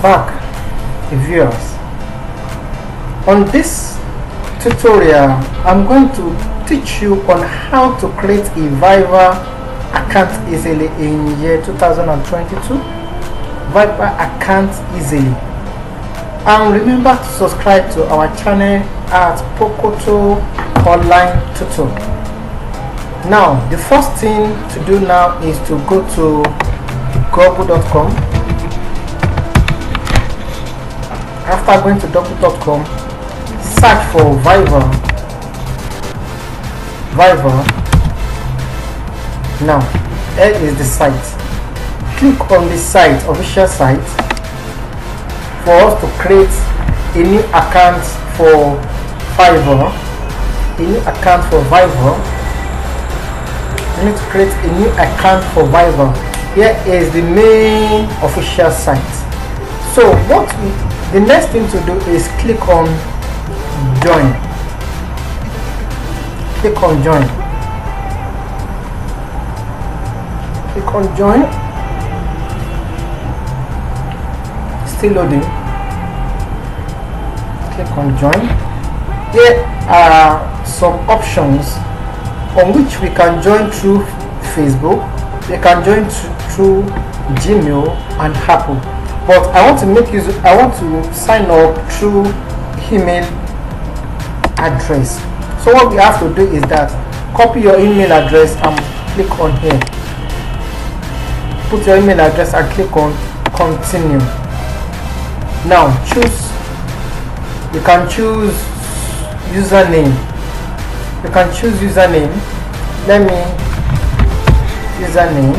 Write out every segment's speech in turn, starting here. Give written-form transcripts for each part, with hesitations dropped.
back, viewers. On this tutorial, I'm going to teach you on how to create a Fiverr account easily in year 2022. Fiverr account easily. And remember to subscribe to our channel at POCOTO Online Tutor. Now, the first thing to do now is to go to google.com. After going to google.com, search for Fiverr. Now, here is the site. Click on the site, official site, for us to create a new account for Fiverr. You need to create a new account for Fiverr. Here is the main official site. So the next thing to do is click on join. Click on join. Click on join. Still loading. Click on join. Here are some options on which we can join through Facebook. We can join through Gmail and Apple. But I want to sign up through email address. So what we have to do is that copy your email address and click on here. Put your email address and click on continue. Now you can choose username. Let me username.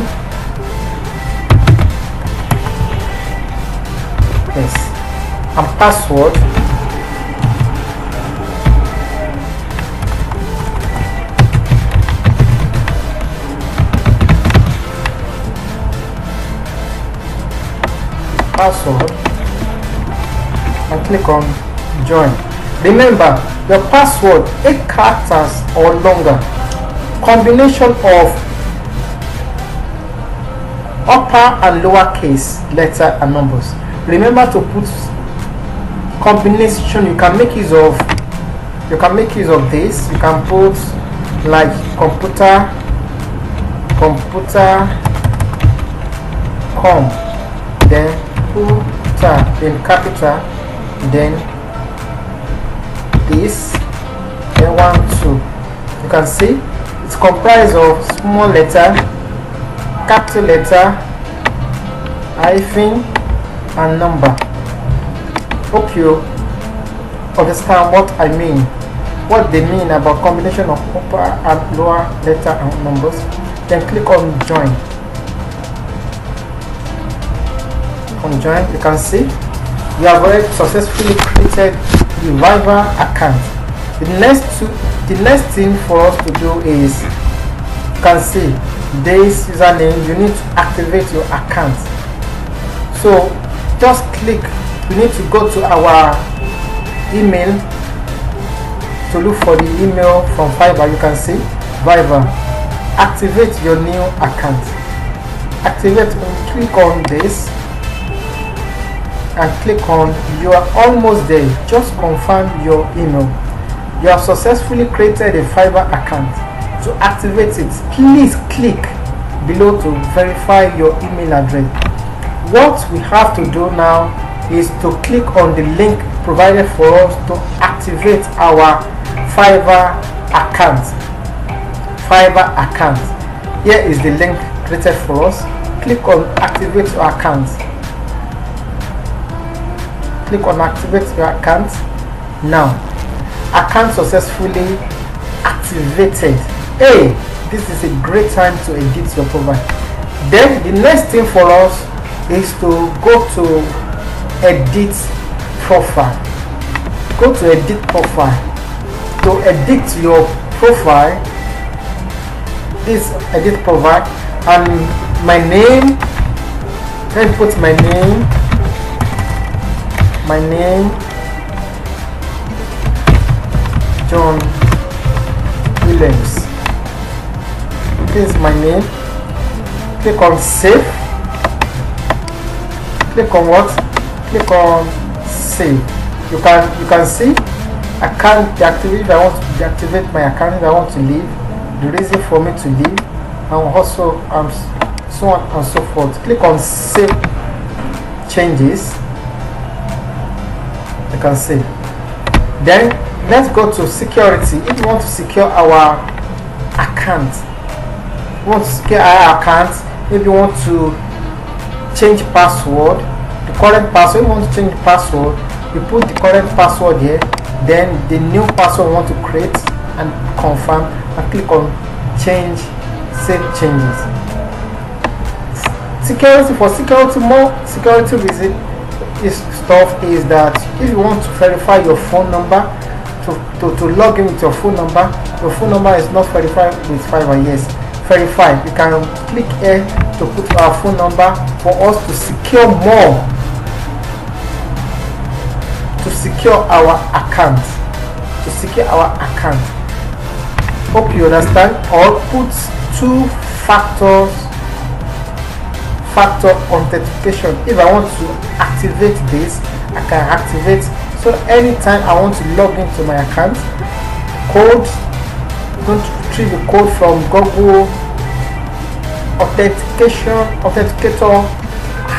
Yes. And password. And click on join. Remember, your password 8 characters or longer, combination of upper and lower case letter and numbers. Remember to put combination. You can make use of this. You can put like computer com, then in capital, then this, then 1 2. You can see it's comprised of small letter, capital letter, hyphen, and number. Hope you understand what I mean, what they mean about combination of upper and lower letter and numbers. Then click on join. On join, you can see you have already successfully created the Fiverr account. The next thing for us to do is, you can see this username. You need to activate your account. So just click. We need to go to our email to look for the email from Fiverr. You can see Fiverr. Activate your new account. Activate. Click on this and click on. You are almost there. Just confirm your email. You have successfully created a Fiverr account. To activate it, please click below to verify your email address. What we have to do now is to click on the link provided for us to activate our Fiverr account. Here is the link created for us. Click on activate your account. Click on activate your account. Now, account successfully activated. Hey, this is a great time to edit your profile. Then the next thing for us is to go to edit profile. Go to edit profile. To edit your profile, this edit profile, and my name. Then put my name. John Williams. This is my name. Click on save. Click on what? click on save. You can see I can't deactivate. If I want to deactivate my account, if I want to leave, the reason for me to leave, and also so on and so forth. Click on save changes. You can see. Then let's go to security. If you want to secure our account, if you want to change password, the current password, if you want to change the password, you put the current password here, then the new password you want to create and confirm, and click on change, save changes. Security, for security, more security reason stuff is that if you want to verify your phone number, to log in with your phone number is not verified with Fiverr. Yes, verified. You can click here to put our phone number for us to secure more, to secure our account, Hope you understand. Or put two-factor authentication. If I want to activate this, I can activate. So anytime I want to log into my account, going to retrieve the code from Google authenticator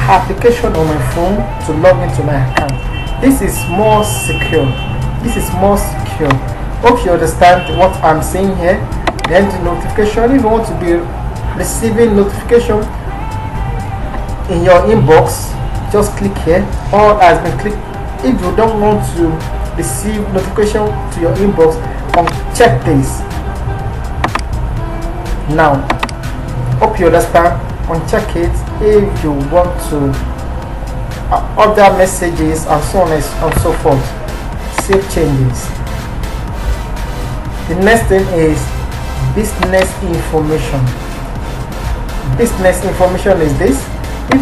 application on my phone to log into my account. This is more secure. Hope you understand what I'm saying here. Then the notification, if you want to be receiving notification in your inbox, just click here. All has been clicked. If you don't want to receive notification to your inbox, check this. Now, hope you understand. Uncheck it if you want to other messages and so on and so forth. Save changes. The next thing is business information. Business information is this. If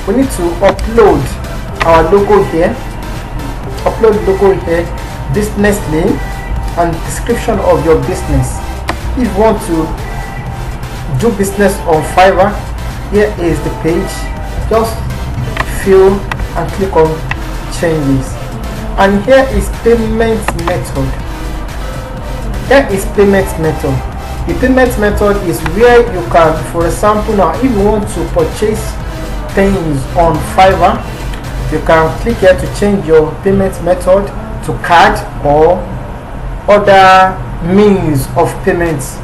we need to upload our logo here, business name and description of your business. If you want to do business on Fiverr, here is the page. Just fill and click on changes, and here is payment method. The payment method is where you can, for example, now if you want to purchase things on Fiverr, you can click here to change your payment method to card or other means of payments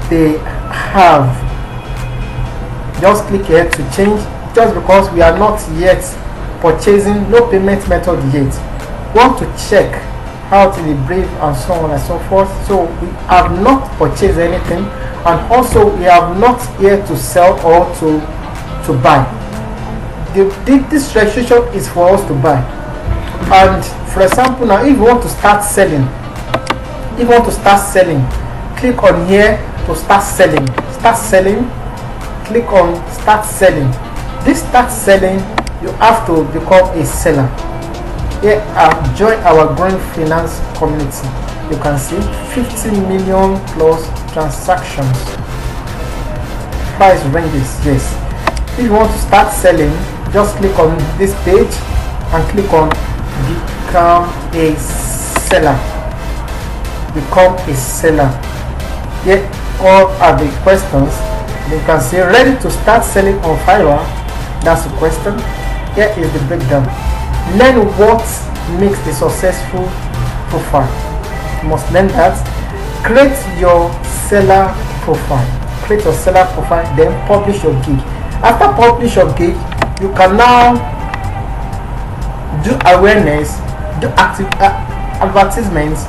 they have. Just click here to change, just because we are not yet purchasing, no payment method yet. We want to check how to be brief and so on and so forth. So we have not purchased anything, and also we have not yet to sell or to buy. This registration is for us to buy. And for example, now if you want to start selling, click on here to start selling. Click on start selling. This start selling, you have to become a seller. Here, join our growing finance community. You can see 50 million plus transactions. Price ranges. Yes. If you want to start selling, just click on this page and click on become a seller. Here all are the questions. You can see ready to start selling on Fiverr. That's the question. Here is the breakdown. Learn what makes a successful profile. You must learn that. Create your seller profile. Then publish your gig. After publish your gig, you can now do awareness, do active advertisements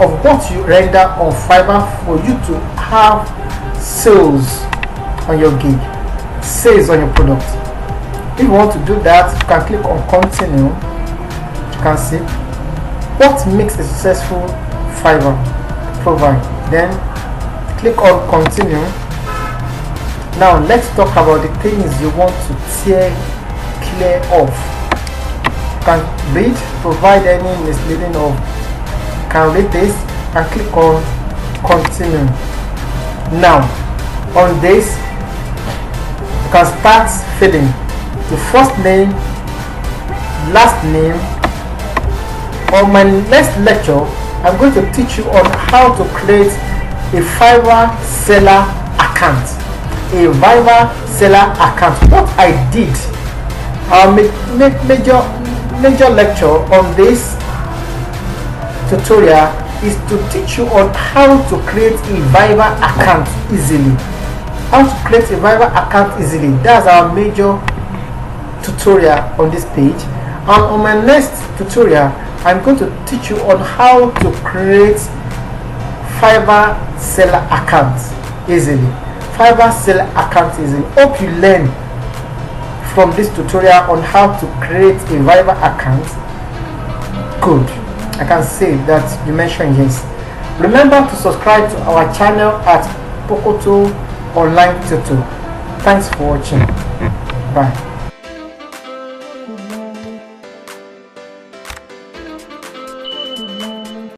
of what you render on Fiverr for you to have sales on your gig, sales on your product. If you want to do that, you can click on continue. You can see what makes a successful Fiverr profile. Then click on continue. Now let's talk about the things you want to clear off. You can read, provide any misleading of. Can read this and click on continue. Now on this, You can start filling the first name, last name. On my next lecture, I'm going to teach you on how to create a Fiverr seller account. A Fiverr seller account. What I did, our major lecture on this tutorial is to teach you on how to create a Fiverr account easily. How to create a Fiverr account easily. That's our major tutorial on this page. And on my next tutorial, I'm going to teach you on how to create Fiverr seller account easily. Fiverr seller account easily. Hope you learn from this tutorial on how to create a Fiverr account. Good. I can say that you mentioned yes. Remember to subscribe to our channel at POCOTO Online Tutor. Thanks for watching. Bye.